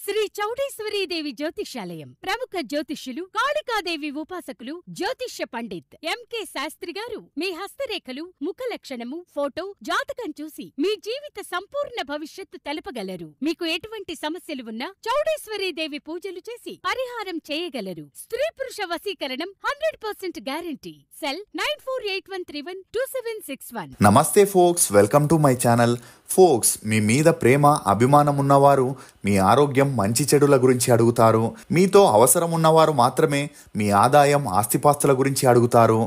శ్రీ చౌడేశ్వరీదేవి జ్యోతిష్యాలయం ప్రముఖ జ్యోతిష్యులు కాళికాదేవి ఉపాసకులు జ్యోతిష్య పండిత్ ఎంకే శాస్త్రి గారు మీ హస్తరేఖలు ముఖ లక్షణము ఫోటో జాతకం చూసి మీ జీవిత సంపూర్ణ భవిష్యత్తు తెలపగలరు. మీకు ఎటువంటి సమస్యలు ఉన్నా చౌడేశ్వరీదేవి పూజలు చేసి పరిహారం చేయగలరు. స్త్రీ పురుష వశీకరణం 100% గ్యారంటీ. సెల్ 9481312761. నమస్తే folks, welcome to my channel. Folks, మీ మీద ప్రేమ అభిమానం ఉన్నవారు మీ ఆరోగ్యం మంచి చెడుల గురించి అడుగుతారు. మీతో అవసరం ఉన్నవారు మాత్రమే మీ ఆదాయం ఆస్తిపాస్తుల గురించి అడుగుతారు.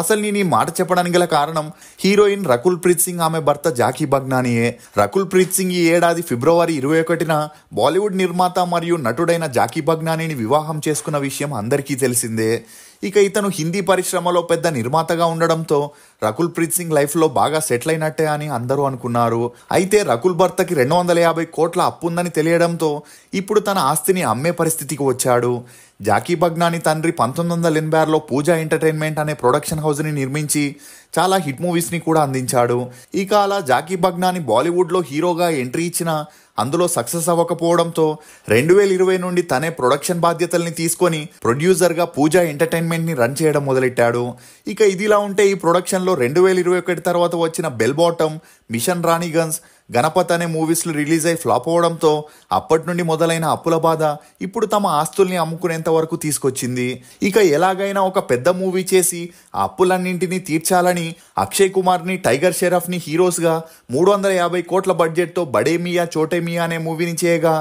అసలు నేను ఈ మాట చెప్పడానికి గల కారణం హీరోయిన్ రకుల్ ప్రీత్ సింగ్ ఆమె భర్త జాకీ బగ్నానీయే. రకుల్ ప్రీత్ సింగ్ ఈ ఏడాది ఫిబ్రవరి 21న బాలీవుడ్ నిర్మాత మరియు నటుడైన జాకీ బగ్నానీని వివాహం చేసుకున్న విషయం అందరికీ తెలిసిందే. ఇక ఇతను హిందీ పరిశ్రమలో పెద్ద నిర్మాతగా ఉండడంతో రకుల్ ప్రీత్ సింగ్ లైఫ్లో బాగా సెటిల్ అయినట్టే అని అందరూ అనుకున్నారు. అయితే రకుల్ భర్తకి 250 కోట్ల అప్పుందని తెలియడంతో ఇప్పుడు తన ఆస్తిని అమ్మే పరిస్థితికి వచ్చాడు. జాకీ బగ్నానీ తండ్రి 1986లో పూజా ఎంటర్టైన్మెంట్ అనే ప్రొడక్షన్ హౌస్ని నిర్మించి చాలా హిట్ మూవీస్ని కూడా అందించాడు. ఇక అలా జాకీ బగ్నానీ బాలీవుడ్లో హీరోగా ఎంట్రీ ఇచ్చిన అందులో సక్సెస్ అవ్వకపోవడంతో 2020 నుండి తనే ప్రొడక్షన్ బాధ్యతల్ని తీసుకొని ప్రొడ్యూసర్గా పూజా ఎంటర్టైన్మెంట్ని రన్ చేయడం మొదలెట్టాడు. ఇక ఇదిలా ఉంటే ఈ ప్రొడక్షన్లో 2021 తర్వాత వచ్చిన Bell Bottom, Mission Raniganj, Ganapath అనే మూవీస్లు రిలీజ్ అయి ఫ్లాప్ అవ్వడంతో అప్పటి నుండి మొదలైన అప్పుల బాధ ఇప్పుడు తమ ఆస్తుల్ని అమ్ముకునేంత వరకు తీసుకొచ్చింది. ఇక ఎలాగైనా ఒక పెద్ద మూవీ చేసి ఆ అప్పులన్నింటినీ తీర్చాలని అక్షయ్ కుమార్ని, టైగర్ షెరాఫ్ని హీరోస్గా 350 కోట్ల బడ్జెట్తో బడే మియా చోటే మియా అనే మూవీని చేయగా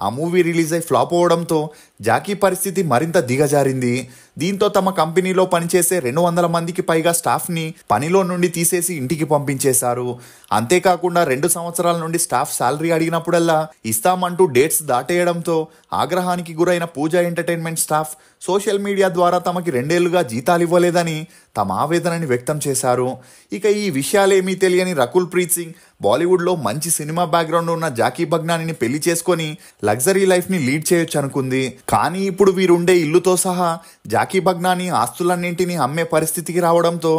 ఆ మూవీ రిలీజ్ అయి ఫ్లాప్ అవ్వడంతో జాకీ పరిస్థితి మరింత దిగజారింది. దీంతో తమ కంపెనీలో పనిచేసే 200 మందికి పైగా స్టాఫ్ని పనిలో నుండి తీసేసి ఇంటికి పంపించేశారు. అంతేకాకుండా 2 సంవత్సరాల నుండి స్టాఫ్ శాలరీ అడిగినప్పుడల్లా ఇస్తామంటూ డేట్స్ దాటేయడంతో ఆగ్రహానికి గురైన పూజా ఎంటర్టైన్మెంట్ స్టాఫ్ సోషల్ మీడియా ద్వారా తమకి 2 ఏళ్లుగా జీతాలు ఇవ్వలేదని తమ ఆవేదనని వ్యక్తం చేశారు. ఇక ఈ విషయాలేమీ తెలియని రకుల్ ప్రీత్ సింగ్ బాలీవుడ్లో మంచి సినిమా బ్యాక్గ్రౌండ్ ఉన్న జాకీ బగ్నానీని పెళ్లి చేసుకొని లగ్జరీ లైఫ్ని లీడ్ చేయొచ్చు అనుకుంది. కానీ ఇప్పుడు వీరుండే ఇల్లుతో సహా జాకీ బగ్నానీ ఆస్తులన్నింటినీ అమ్మే పరిస్థితికి రావడంతో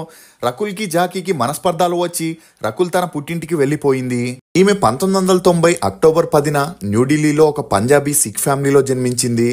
రకుల్కి జాకీకి మనస్పర్ధాలు వచ్చి రకుల్ తన పుట్టింటికి వెళ్ళిపోయింది. ఈమె 1990 అక్టోబర్ 10న న్యూఢిల్లీలో ఒక పంజాబీ సిక్ ఫ్యామిలీలో జన్మించింది.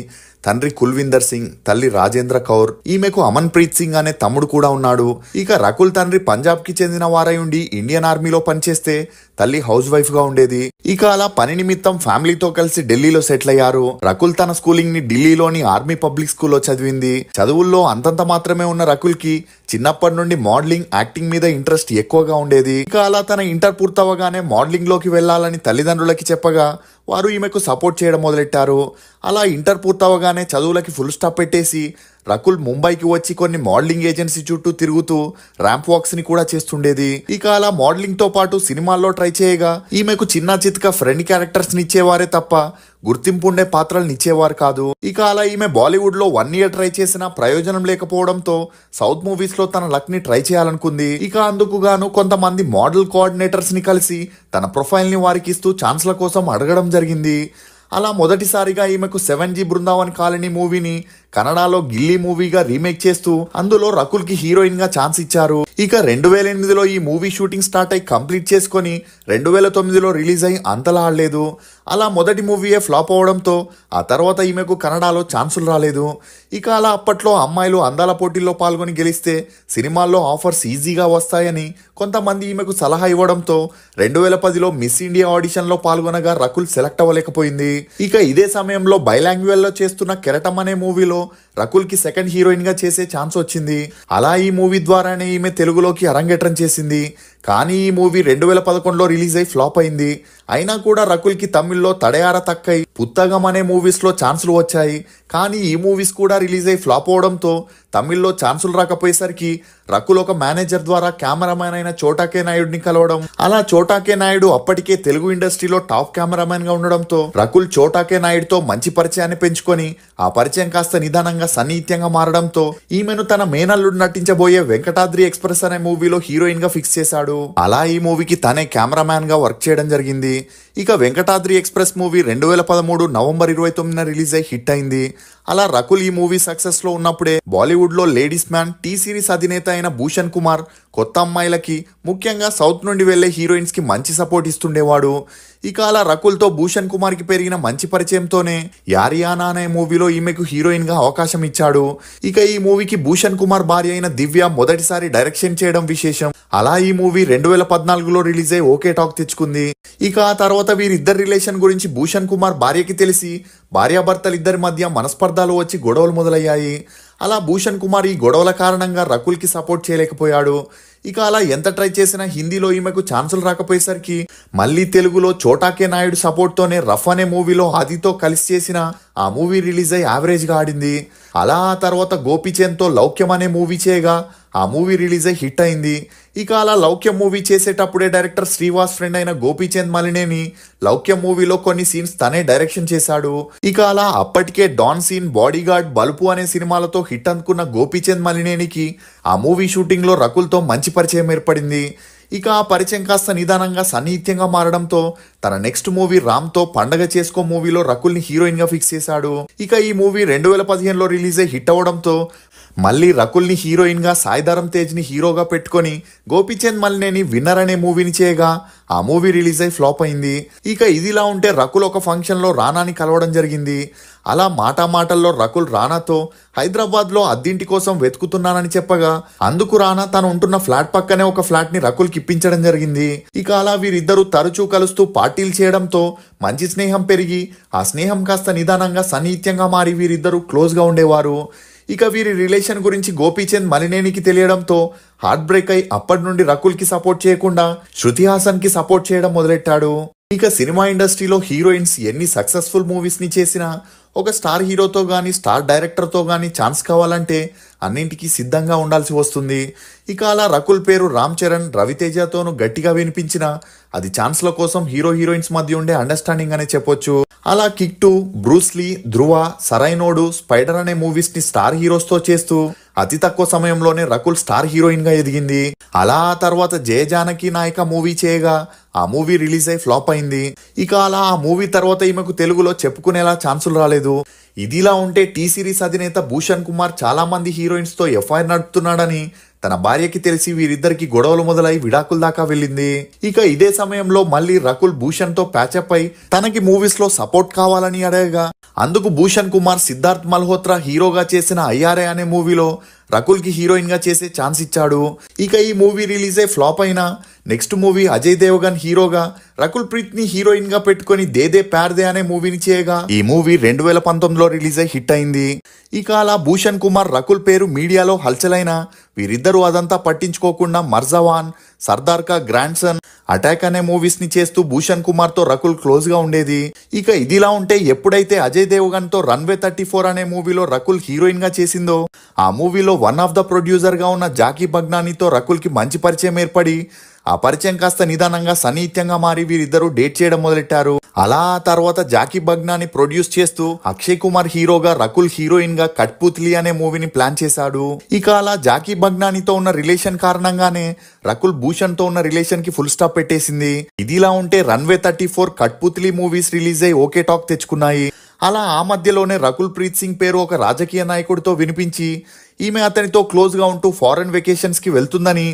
తండ్రి కుల్విందర్ సింగ్, తల్లి రాజేంద్ర కౌర్. ఈమెకు అమన్ ప్రీత్ సింగ్ అనే తమ్ముడు కూడా ఉన్నాడు. ఇక రకుల్ తండ్రి పంజాబ్కి చెందిన వారై ఉండి ఇండియన్ ఆర్మీలో పనిచేస్తే తల్లి హౌస్ వైఫ్ గా ఉండేది. ఇక అలా పని నిమిత్తం ఫ్యామిలీతో కలిసి ఢిల్లీలో సెటిల్ అయ్యారు. రకుల్ తన స్కూలింగ్ ని ఢిల్లీలోని ఆర్మీ పబ్లిక్ స్కూల్లో చదివింది. చదువుల్లో అంతంత మాత్రమే ఉన్న రకుల్ కి చిన్నప్పటి నుండి మోడలింగ్, యాక్టింగ్ మీద ఇంట్రెస్ట్ ఎక్కువగా ఉండేది. ఇక అలా తన ఇంటర్ పూర్తవగానే మోడలింగ్ లోకి వెళ్లాలని తల్లిదండ్రులకి చెప్పగా వారు ఈమెకు సపోర్ట్ చేయడం మొదలెట్టారు. అలా ఇంటర్ పూర్తవగానే చదువులకి ఫుల్ స్టాప్ పెట్టేసి రకుల్ ముంబైకి వచ్చి కొన్ని మోడలింగ్ ఏజెన్సీ చుట్టూ తిరుగుతూ ర్యాంప్ వాక్స్ ని కూడా చేస్తుండేది. ఇక అలా మోడలింగ్ తో పాటు సినిమాల్లో ట్రై చేయగా ఈమెకు చిన్న చిత్క ఫ్రెండ్ క్యారెక్టర్స్ ని ఇచ్చేవారే తప్ప గుర్తింపు ఉండే పాత్రలను ఇచ్చేవారు కాదు. ఇక అలా ఈమె బాలీవుడ్ లో 1 ఇయర్ ట్రై చేసినా ప్రయోజనం లేకపోవడంతో సౌత్ మూవీస్ లో తన లక్ ని ట్రై చేయాలనుకుంది. ఇక అందుకు గాను కొంతమంది మోడల్ కోఆర్డినేటర్స్ ని కలిసి తన ప్రొఫైల్ ని వారికి ఇస్తూ ఛాన్స్ల కోసం అడగడం జరిగింది. అలా మొదటిసారిగా ఈమెకు 7G బృందావన్ కాలనీ మూవీని కన్నడలో గిల్లీ మూవీగా రీమేక్ చేస్తూ అందులో రకుల్ కి హీరోయిన్ గా ఛాన్స్ ఇచ్చారు. ఇక 2008లో ఈ మూవీ షూటింగ్ స్టార్ట్ అయి కంప్లీట్ చేసుకొని 2009లో రిలీజ్ అయి అంతలా ఆడలేదు. అలా మొదటి మూవీయే ఫ్లాప్ అవడంతో ఆ తర్వాత ఈమెకు కన్నడలో ఛాన్సులు రాలేదు. ఇక అలా అప్పట్లో అమ్మాయిలు అందాల పోటీల్లో పాల్గొని గెలిస్తే సినిమాల్లో ఆఫర్స్ ఈజీగా వస్తాయని కొంతమంది ఈమెకు సలహా ఇవ్వడంతో 2010లో మిస్ ఇండియా ఆడిషన్లో పాల్గొనగా రకుల్ సెలెక్ట్ అవ్వలేకపోయింది. ఇక ఇదే సమయంలో బైలాంగ్వేజ్ లో చేస్తున్న కెరటం అనే మూవీలో రకుల్ కి సెకండ్ హీరోయిన్ గా చేసే ఛాన్స్ వచ్చింది. అలా ఈ మూవీ ద్వారానే ఈమె తెలుగులోకి అరంగేట్రం చేసింది. కానీ ఈ మూవీ 2011లో రిలీజ్ అయి ఫ్లాప్ అయింది. అయినా కూడా రకుల్ కి తమిళ్లో తడయార తక్కై, పుత్తగం అనే మూవీస్ లో ఛాన్సులు వచ్చాయి. కానీ ఈ మూవీస్ కూడా రిలీజ్ అయి ఫ్లాప్ అవడంతో తమిళ్లో ఛాన్సులు రాకపోయేసరికి రకుల్ ఒక మేనేజర్ ద్వారా కెమెరామెన్ అయిన చోటాకే నాయుడిని కలవడం. అలా చోటాకే నాయుడు అప్పటికే తెలుగు ఇండస్ట్రీలో టాప్ కెమెరామెన్ గా ఉండడంతో రకుల్ చోటాకే నాయుడుతో మంచి పరిచయాన్ని పెంచుకొని ఆ పరిచయం కాస్త నిదానంగా సన్నిహిత్యంగా మారడంతో ఈమెను తన మేనల్లుడు నటించబోయే వెంకటాద్రి ఎక్స్ప్రెస్ అనే మూవీలో హీరోయిన్ గా ఫిక్స్ చేశాడు. అలా ఈ మూవీకి తనే కెమెరామ్యాన్ గా వర్క్ చేయడం జరిగింది. ఇక వెంకటాద్రి ఎక్స్ప్రెస్ మూవీ 2013 నవంబర్ 29న రిలీజ్ అయి హిట్ అయింది. అలా రకుల్ ఈ మూవీ సక్సెస్ లో ఉన్నప్పుడే బాలీవుడ్ లో లేడీస్ మ్యాన్ టీ సిరీస్ అధినేత అయిన భూషణ్ కుమార్ కొత్త అమ్మాయిలకి, ముఖ్యంగా సౌత్ నుండి వెళ్లే హీరోయిన్స్ కి మంచి సపోర్ట్ ఇస్తుండేవాడు. ఇక అలా రకుల్తో భూషణ్ కుమార్ కి పెరిగిన మంచి పరిచయంతోనే యారియానా అనే మూవీలో ఈమెకు హీరోయిన్ గా అవకాశం ఇచ్చాడు. ఇక ఈ మూవీకి భూషణ్ కుమార్ భార్య అయిన దివ్య మొదటిసారి డైరెక్షన్ చేయడం విశేషం. అలా ఈ మూవీ 2014లో రిలీజ్ అయి ఓకే టాక్ తెచ్చుకుంది. ఇక ఆ తర్వాత వీరిద్దరి రిలేషన్ గురించి భూషణ్ కుమార్ భార్యకి తెలిసి భార్యాభర్తలిద్దరి మధ్య మనస్పర్ధాలు వచ్చి గొడవలు మొదలయ్యాయి. అలా భూషణ్ కుమార్ ఈ గొడవల కారణంగా రకుల్కి సపోర్ట్ చేయలేకపోయాడు. ఇక అలా ఎంత ట్రై చేసినా హిందీలో ఈమెకు ఛాన్సులు రాకపోయేసరికి మళ్ళీ తెలుగులో చోటాకే నాయుడు సపోర్ట్తోనే రఫ్ అనే మూవీలో ఆదితో కలిసి చేసిన ఆ మూవీ రిలీజ్ అయి యావరేజ్గా ఆడింది. అలా ఆ తర్వాత గోపీచంద్తో లౌక్యం అనే మూవీ చేయగా ఆ మూవీ రిలీజ్ అయి హిట్ అయింది. ఇక అలా లౌక్యం మూవీ చేసేటప్పుడే డైరెక్టర్ శ్రీవాస్ ఫ్రెండ్ అయిన గోపీచంద్ మలినేని లౌక్యం మూవీలో కొన్ని సీన్స్ తనే డైరెక్షన్ చేశాడు. ఇక అలా అప్పటికే డాన్ సీన్, బాడీగార్డ్, బలుపు అనే సినిమాలతో హిట్ అందుకున్న గోపీచంద్ మలినేనికి ఆ మూవీ షూటింగ్ లో రకుల్తో మంచి పరిచయం ఏర్పడింది. ఇక ఆ పరిచయం కాస్త నిదానంగా సన్నిహిత్యంగా మారడంతో తన నెక్స్ట్ మూవీ రామ్తో పండగ చేసుకో మూవీలో రకుల్ని హీరోయిన్ గా ఫిక్స్ చేశాడు. ఇక ఈ మూవీ 2015లో రిలీజ్ అయి హిట్ అవడంతో మళ్ళీ రకుల్ని హీరోయిన్ గా సాయిధరమ్ తేజ్ ని హీరోగా పెట్టుకొని గోపీచంద్ మలినేని విన్నర్ అనే మూవీని చేయగా ఆ మూవీ రిలీజ్ అయి ఫ్లాప్ అయింది. ఇక ఇదిలా ఉంటే రకుల్ ఒక ఫంక్షన్ లో రానాని కలవడం జరిగింది. అలా మాటల్లో రకుల్ రానాతో హైదరాబాద్ లో అద్దింటి కోసం వెతుకుతున్నానని చెప్పగా అందుకు రానా తను ఉంటున్న ఫ్లాట్ పక్కనే ఒక ఫ్లాట్ ని రకుల్ కి ఇప్పించడం జరిగింది. ఇక అలా వీరిద్దరూ తరచూ కలుస్తూ పార్టీలు చేయడంతో మంచి స్నేహం పెరిగి ఆ స్నేహం కాస్త నిదానంగా సన్నిహిత్యంగా మారి వీరిద్దరూ క్లోజ్ గా ఉండేవారు. ఇక వీరి రిలేషన్ గురించి గోపీచంద్ మలినేనికి తెలియడంతో హార్ట్ బ్రేక్ అయి అప్పటి నుండి రకుల్ కి సపోర్ట్ చేయకుండా శృతి హాసన్ కి సపోర్ట్ చేయడం మొదలెట్టాడు. ఇక సినిమా ఇండస్ట్రీలో హీరోయిన్స్ ఎన్ని సక్సెస్ఫుల్ మూవీస్ ని చేసినా ఒక స్టార్ హీరోతో గానీ స్టార్ డైరెక్టర్తో గానీ ఛాన్స్ కావాలంటే అన్నింటికీ సిద్ధంగా ఉండాల్సి వస్తుంది. ఇక అలా రకుల్ పేరు రామ్ చరణ్, రవితేజతోనూ గట్టిగా వినిపించిన అది ఛాన్స్ల కోసం హీరో హీరోయిన్స్ మధ్య ఉండే అండర్స్టాండింగ్ అనే చెప్పొచ్చు. అలా కిక్ 2, బ్రూస్లీ, ధ్రువ, సరైనోడు, స్పైడర్ అనే మూవీస్ ని స్టార్ హీరోస్ తో చేస్తూ అతి తక్కువ సమయంలోనే రకుల్ స్టార్ హీరోయిన్ గా ఎదిగింది. అలా ఆ తర్వాత జయజానకి నాయక మూవీ చేయగా ఆ మూవీ రిలీజ్ అయి ఫ్లాప్ అయింది. ఇక అలా ఆ మూవీ తర్వాత ఈమెకు తెలుగులో చెప్పుకునేలా ఛాన్సులు రాలేదు. ఇదిలా ఉంటే టీ సిరీస్ అధినేత భూషణ్ కుమార్ చాలా మంది హీరోయిన్స్ తో ఎఫ్ఐఆర్ నడుపుతున్నాడని తన భార్యకి తెలిసి వీరిద్దరికి గొడవలు మొదలై విడాకుల దాకా వెళ్ళింది. ఇక ఇదే సమయంలో మళ్ళీ రకుల్ భూషణ్ తో ప్యాచప్ అయి తనకి మూవీస్ లో సపోర్ట్ కావాలని అడగగా అందుకు భూషణ్ కుమార్ సిద్ధార్థ్ మల్హోత్రా హీరోగా చేసిన ఐఆర్ఏ అనే మూవీలో రకుల్ కి హీరోయిన్ గా చేసే ఛాన్స్ ఇచ్చాడు. ఇక ఈ మూవీ రిలీజ్ అయి ఫ్లాప్ అయినా నెక్స్ట్ మూవీ అజయ్ దేవగన్ హీరోగా రకుల్ ప్రీత్ ని హీరోయిన్ గా పెట్టుకుని దే దే ప్యార్ దే అనే మూవీని చేయగా ఈ మూవీ 2019లో రిలీజ్ అయి హిట్ అయింది. ఇక అలా భూషణ్ కుమార్ రకుల్ పేరు మీడియాలో హల్చలైన వీరిద్దరూ అదంతా పట్టించుకోకుండా మర్జవాన్, సర్దార్ కా గ్రాండ్ సన్, అటాక్ అనే మూవీస్ ని చేస్తూ భూషణ్ కుమార్ తో రకుల్ క్లోజ్ గా ఉండేది. ఇక ఇదిలా ఉంటే ఎప్పుడైతే అజయ్ దేవగన్ తో రన్వే 34 అనే మూవీలో రకుల్ హీరోయిన్ గా చేసిందో ఆ మూవీలో వన్ ఆఫ్ ద ప్రొడ్యూసర్ గా ఉన్న జాకీ బగ్నానీతో రకుల్ కి మంచి పరిచయం ఏర్పడి ఆ పరిచయం కాస్త నిదానంగా సన్నిహిత్యంగా మారి వీరిద్దరూ డేట్ చేయడం మొదలెట్టారు. అలా ఆ తర్వాత జాకీ బగ్నాని ప్రొడ్యూస్ చేస్తూ అక్షయ్ కుమార్ హీరోగా రకుల్ హీరోయిన్ గా కట్పుత్లీ అనే మూవీని ప్లాన్ చేశాడు. ఇక అలా జాకీ బగ్నానితో ఉన్న రిలేషన్ కారణంగానే రకుల్ భూషణ్ తో ఉన్న రిలేషన్ కి ఫుల్ స్టాప్ పెట్టేసింది. ఇదిలా ఉంటే రన్వే 34, కట్పుత్లీ మూవీస్ రిలీజ్ అయి ఓకే టాక్ తెచ్చుకున్నాయి. అలా ఆ మధ్యలోనే రకుల్ ప్రీత్ సింగ్ పేరు ఒక రాజకీయ నాయకుడితో వినిపించి ఈమె అతనితో క్లోజ్ గా ఉంటూ ఫారెన్ వెకేషన్స్ కి వెళ్తుందని,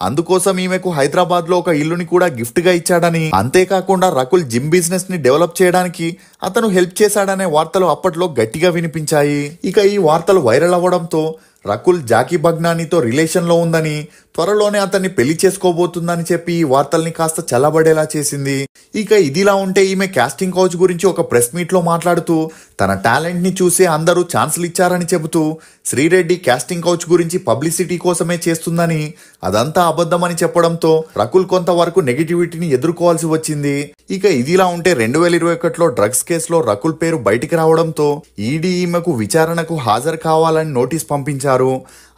అందుకోసం ఈమెకు హైదరాబాద్ లో ఒక ఇల్లుని కూడా గిఫ్ట్ గా ఇచ్చాడని, అంతేకాకుండా రకుల్ జిమ్ బిజినెస్ ని డెవలప్ చేయడానికి అతను హెల్ప్ చేశాడనే వార్తలు అప్పట్లో గట్టిగా వినిపించాయి. ఇక ఈ వార్తలు వైరల్ అవ్వడంతో రకుల్ జాకీ బగ్నానీతో రిలేషన్ లో ఉందని, త్వరలోనే అతన్ని పెళ్లి చేసుకోబోతుందని చెప్పి ఈ వార్తల్ని కాస్త చల్లబడేలా చేసింది. ఇక ఇదిలా ఉంటే ఈమె కాస్టింగ్ కౌచ్ గురించి ఒక ప్రెస్ మీట్ లో మాట్లాడుతూ తన టాలెంట్ ని చూసే అందరూ ఛాన్సులు ఇచ్చారని చెబుతూ శ్రీరెడ్డి కాస్టింగ్ కౌచ్ గురించి పబ్లిసిటీ కోసమే చేస్తుందని, అదంతా అబద్ధమని చెప్పడంతో రకుల్ కొంతవరకు నెగిటివిటీని ఎదుర్కోవాల్సి వచ్చింది. ఇక ఇదిలా ఉంటే 2021లో డ్రగ్స్ కేసులో రకుల్ పేరు బయటికి రావడంతో ఈడీ ఈమెకు విచారణకు హాజరు కావాలని నోటీస్ పంపించారు.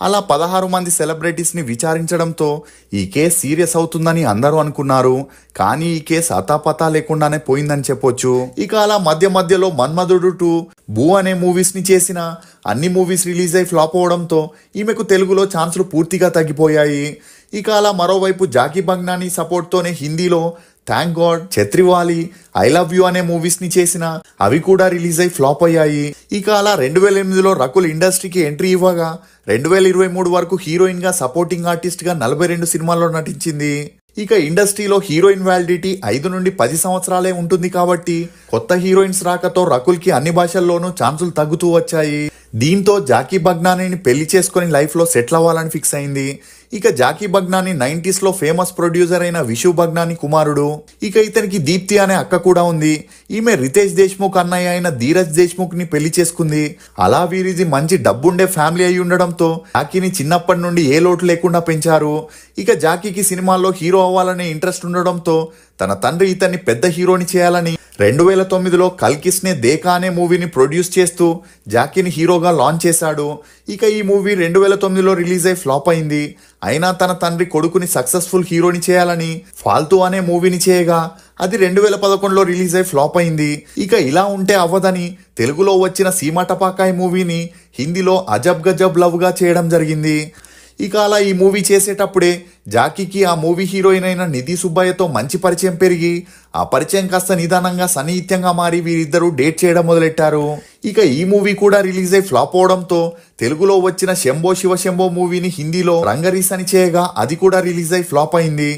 అలా 16 మంది సెలబ్రిటీస్ ని విచారించడంతో ఈ కేసు సీరియస్ అవుతుందని అందరూ అనుకున్నారు. కానీ ఈ కేసు అతాపతా లేకుండానే పోయిందని చెప్పొచ్చు. ఇక అలా మధ్యలో మన్మధుడు 2, భూ అనే మూవీస్ ని చేసిన అన్ని మూవీస్ రిలీజ్ అయి ఫ్లాప్ అవడంతో ఈమెకు తెలుగులో ఛాన్సులు పూర్తిగా తగ్గిపోయాయి. ఇక అలా మరోవైపు జాకీ బగ్నానీ సపోర్ట్ తోనే హిందీలో thank God, Chhatriwali, I love you అనే మూవీస్ ని చేసిన అవి కూడా రిలీజ్ అయి ఫ్లాప్ అయ్యాయి. ఇక అలా 2008లో రకుల్ ఇండస్ట్రీకి ఎంట్రీ ఇవ్వగా 2023 వరకు హీరోయిన్ గా సపోర్టింగ్ ఆర్టిస్ట్ గా 42 సినిమాల్లో నటించింది. ఇక ఇండస్ట్రీలో హీరోయిన్ వ్యాలిడిటీ 5 నుండి 10 సంవత్సరాలే ఉంటుంది కాబట్టి కొత్త హీరోయిన్స్ రాకతో రకుల్కి అన్ని భాషల్లోనూ ఛాన్సులు తగ్గుతూ వచ్చాయి. దీంతో జాకీ బగ్నానీని పెళ్లి చేసుకుని లైఫ్లో సెటిల్ అవ్వాలని ఫిక్స్ అయింది. ఇక జాకీ బగ్నానీ 90s లో ఫేమస్ ప్రొడ్యూసర్ అయిన విషు బగ్నానీ కుమారుడు. ఇక ఇతనికి దీప్తి అనే అక్క కూడా ఉంది. ఈమె రితేష్ దేశ్ముఖ్ అన్నయ్య అయిన ధీరజ్ దేశ్ముఖ్ ని పెళ్లి చేసుకుంది. అలా వీరిది మంచి డబ్బుండే ఫ్యామిలీ అయి ఉండడంతో జాకీని చిన్నప్పటి నుండి ఏ లోటు లేకుండా పెంచారు. ఇక జాకీకి సినిమాల్లో హీరో అవ్వాలనే ఇంట్రెస్ట్ ఉండడంతో తన తండ్రి ఇతన్ని పెద్ద హీరోని చేయాలని 2009లో కల్కిస్నే దేకా అనే మూవీని ప్రొడ్యూస్ చేస్తూ జాకీని హీరోగా లాంచ్ చేశాడు. ఇక ఈ మూవీ 2009లో రిలీజ్ అయి ఫ్లాప్ అయింది. అయినా తన తండ్రి కొడుకుని సక్సెస్ఫుల్ హీరోని చేయాలని ఫాల్తూ అనే మూవీని చేయగా అది 2011లో రిలీజ్ అయి ఫ్లాప్ అయింది. ఇక ఇలా ఉంటే అవ్వదని తెలుగులో వచ్చిన సీమాటపాకాయ్ మూవీని హిందీలో అజబ్ గజబ్ లవ్ గా చేయడం జరిగింది. ఇక అలా ఈ మూవీ చేసేటప్పుడే జాకీకి ఆ మూవీ హీరోయిన్ అయిన నిధి సుబ్బయ్యతో మంచి పరిచయం పెరిగి ఆ పరిచయం కాస్త నిదానంగా సన్నిహిత్యంగా మారి వీరిద్దరూ డేట్ చేయడం మొదలెట్టారు. ఇక ఈ మూవీ కూడా రిలీజ్ అయి ఫ్లాప్ అవడంతో తెలుగులో వచ్చిన శంభో శివ శంభో మూవీని హిందీలో రంగరీస్ అని చేయగా అది కూడా రిలీజ్ అయి ఫ్లాప్ అయింది.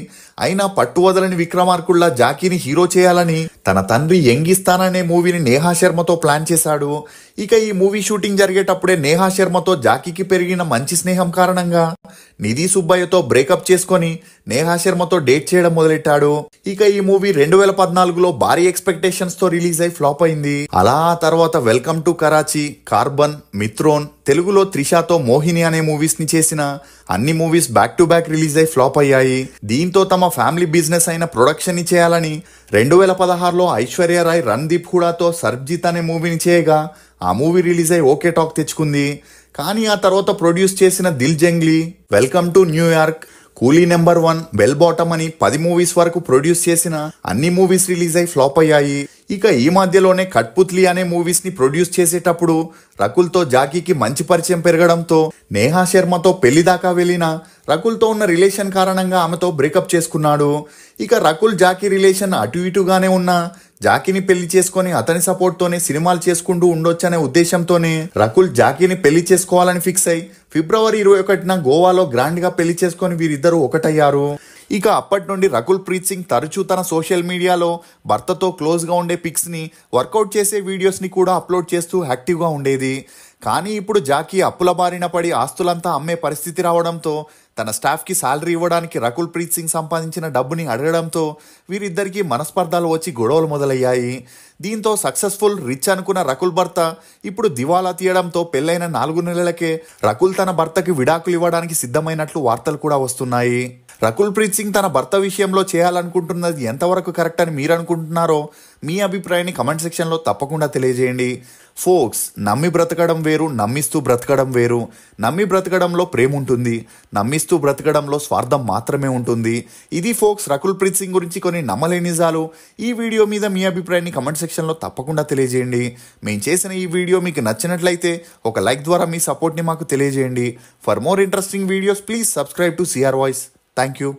అయినా పట్టువదలని విక్రమార్కుల్లా జాకీని హీరో చేయాలని తన తండ్రి యంగిస్తాన్ అనే మూవీని నేహా శర్మతో ప్లాన్ చేశాడు. ఇక ఈ మూవీ షూటింగ్ జరిగేటప్పుడే నేహా శర్మతో జాకీకి పెరిగిన మంచి స్నేహం కారణంగా నిధి సుబ్బయ్యతో బ్రేకప్ చేసుకొని నేహా శర్మతో డేట్ చేయడం మొదలెట్టాడు. ఇక ఈ మూవీ 2014లో భారీ ఎక్స్పెక్టేషన్స్ తో రిలీజ్ అయి ఫ్లాప్ అయింది. అలా తర్వాత welcome to Karachi, carbon, Mitron, తెలుగులో త్రిషాతో మోహిని అనే మూవీస్ ని చేసిన అన్ని movies back to back release అయి ఫ్లాప్ అయ్యాయి. దీంతో తమ ఫ్యామిలీ బిజినెస్ అయిన ప్రొడక్షన్ ని చేయాలని 2016లో ఐశ్వర్య రాయ్ రణ్దీప్ హుడాతో సర్బ్జిత్ అనే మూవీని చేయగా ఆ మూవీ రిలీజ్ అయి ఓకే టాక్ తెచ్చుకుంది. కానీ ఆ తర్వాత ప్రొడ్యూస్ చేసిన Dil Junglee, Welcome to New York, Coolie number 1, Bell Bottom అని 10 మూవీస్ వరకు ప్రొడ్యూస్ చేసిన అన్ని మూవీస్ రిలీజ్ అయి ఫ్లాప్ అయ్యాయి. ఇక ఈ మధ్యలోనే కట్పుత్లీ అనే మూవీస్ ని ప్రొడ్యూస్ చేసేటప్పుడు రకుల్తో జాకీకి మంచి పరిచయం పెరగడంతో నేహా శర్మతో పెళ్లి దాకా వెళ్ళిన రకుల్తో ఉన్న రిలేషన్ కారణంగా ఆమెతో బ్రేకప్ చేసుకున్నాడు. ఇక రకుల్ జాకీ రిలేషన్ అటు ఇటుగానే ఉన్నా జాకీని పెళ్లి చేసుకొని అతని సపోర్ట్ తోనే సినిమాలు చేసుకుంటూ ఉండొచ్చనే ఉద్దేశంతోనే రకుల్ జాకీని పెళ్లి చేసుకోవాలని ఫిక్స్ అయి ఫిబ్రవరి 21న గోవాలో గ్రాండ్ గా పెళ్లి చేసుకొని వీరిద్దరూ ఒకటయ్యారు. ఇక అప్పటి నుండి రకుల్ ప్రీత్ సింగ్ తరచూ తన సోషల్ మీడియాలో భర్తతో క్లోజ్ గా ఉండే పిక్స్ ని, వర్కౌట్ చేసే వీడియోస్ ని కూడా అప్లోడ్ చేస్తూ యాక్టివ్ గా ఉండేది. కానీ ఇప్పుడు జాకీ అప్పుల బారిన పడి ఆస్తులంతా అమ్మే పరిస్థితి రావడంతో తన స్టాఫ్కి శాలరీ ఇవ్వడానికి రకుల్ ప్రీత్ సింగ్ సంపాదించిన డబ్బుని అడగడంతో వీరిద్దరికీ మనస్పర్ధాలు వచ్చి గొడవలు మొదలయ్యాయి. దీంతో సక్సెస్ఫుల్ రిచ్ అనుకున్న రకుల్ భర్త ఇప్పుడు దివాలా తీయడంతో పెళ్లైన 4 నెలలకే రకుల్ తన భర్తకి విడాకులు ఇవ్వడానికి సిద్ధమైనట్లు వార్తలు కూడా వస్తున్నాయి. రకుల్ ప్రీత్ సింగ్ తన భర్త విషయంలో చేయాలనుకుంటున్నది ఎంతవరకు కరెక్ట్ అని మీరు అనుకుంటున్నారో మీ అభిప్రాయాన్ని కమెంట్ సెక్షన్లో తప్పకుండా తెలియజేయండి. ఫోక్స్, నమ్మి బ్రతకడం వేరు, నమ్మిస్తూ బ్రతకడం వేరు. నమ్మి బ్రతకడంలో ప్రేమ ఉంటుంది, నమ్మిస్తూ బ్రతకడంలో స్వార్థం మాత్రమే ఉంటుంది. ఇది ఫోక్స్ రకుల్ ప్రీత్ సింగ్ గురించి కొన్ని నమ్మలేని నిజాలు. ఈ వీడియో మీద మీ అభిప్రాయాన్ని కమెంట్ సెక్షన్లో తప్పకుండా తెలియజేయండి. మేము చేసిన ఈ వీడియో మీకు నచ్చినట్లయితే ఒక లైక్ ద్వారా మీ సపోర్ట్ని మాకు తెలియజేయండి. For more interesting videos please subscribe to CR voice. Thank you.